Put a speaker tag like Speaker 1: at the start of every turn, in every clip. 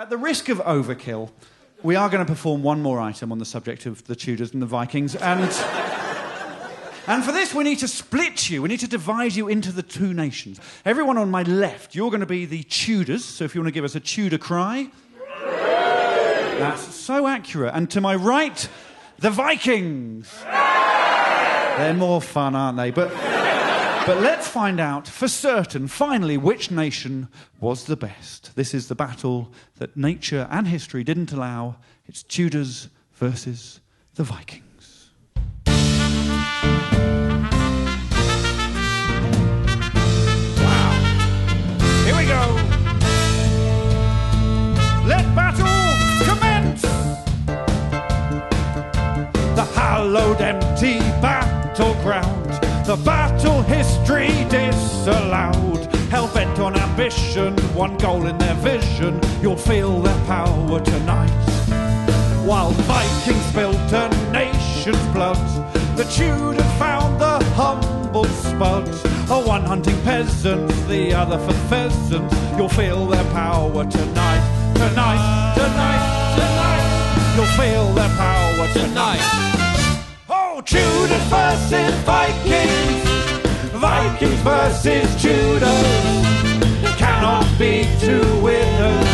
Speaker 1: At the risk of overkill, we are going to perform one more item on the subject of the Tudors and the Vikings, and for this we need to split you. We need to divide you into the two nations. Everyone on my left, you're going to be the Tudors, so if you want to give us a Tudor cry. That's so accurate. And to my right, the Vikings. They're more fun, aren't they? But let's find out for certain, finally, which nation was the best. This is the battle that nature and history didn't allow. It's Tudors versus the Vikings. Wow. Here we go. Let battle commence. The hallowed empty battleground, the battle history disallowed. Hell-bent on ambition, one goal in their vision. You'll feel their power tonight. While Vikings spilt a nation's blood, the Tudors found the humble spud. One hunting peasants, the other for pheasants. You'll feel their power tonight. Tonight, tonight, tonight. You'll feel their power tonight. Oh, Tudors versus Vikings. Vikings versus Tudors. Cannot be two winners.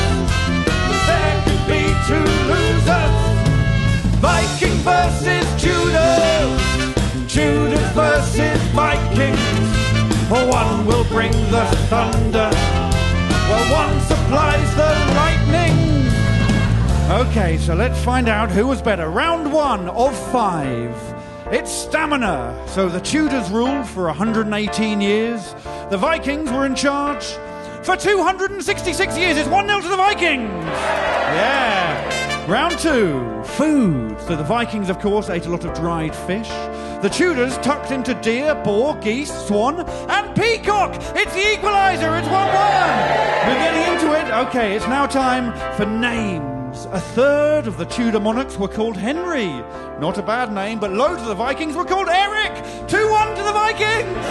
Speaker 1: There could be two losers. Vikings versus Tudors. Tudors versus Vikings. One will bring the thunder, while one supplies the lightning. Okay, so let's find out who was better. Round 1 of 5. It's stamina. So the Tudors ruled for 118 years. The Vikings were in charge for 266 years. It's 1-0 to the Vikings. Yeah. Round 2, food. So the Vikings, of course, ate a lot of dried fish. The Tudors tucked into deer, boar, geese, swan, and peacock. It's the equaliser. It's 1-1. We're getting into it. Okay, it's now time for names. A third of the Tudor monarchs were called Henry. Not a bad name, but loads of the Vikings were called Eric. 2-1 to the Vikings.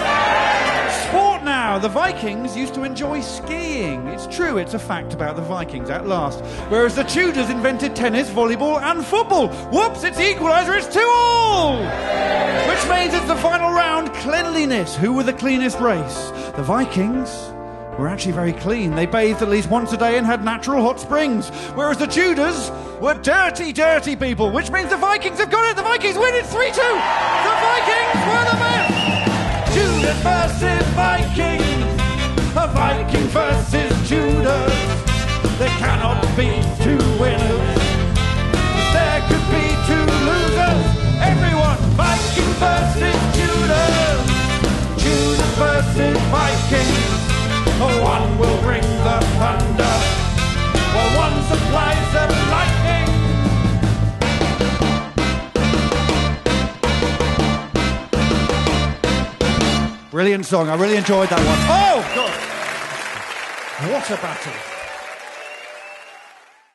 Speaker 1: Sport now. The Vikings used to enjoy skiing. It's true, it's a fact about the Vikings at last. Whereas the Tudors invented tennis, volleyball, and football. Whoops, it's the equaliser. It's 2-2. Which means it's the final round, cleanliness. Who were the cleanest race? The Vikings were actually very clean. They bathed at least once a day and had natural hot springs. Whereas the Tudors were dirty, dirty people, which means the Vikings have got it. The Vikings win it 3-2. The Vikings were the best. Tudors versus Vikings. A Viking versus Tudors. There cannot be two winners. There could be two losers. Everyone, Vikings versus Tudors. Tudors versus Vikings. One will bring the thunder, while one supplies the lightning. Brilliant song. I really enjoyed that one. Oh, God. What a battle.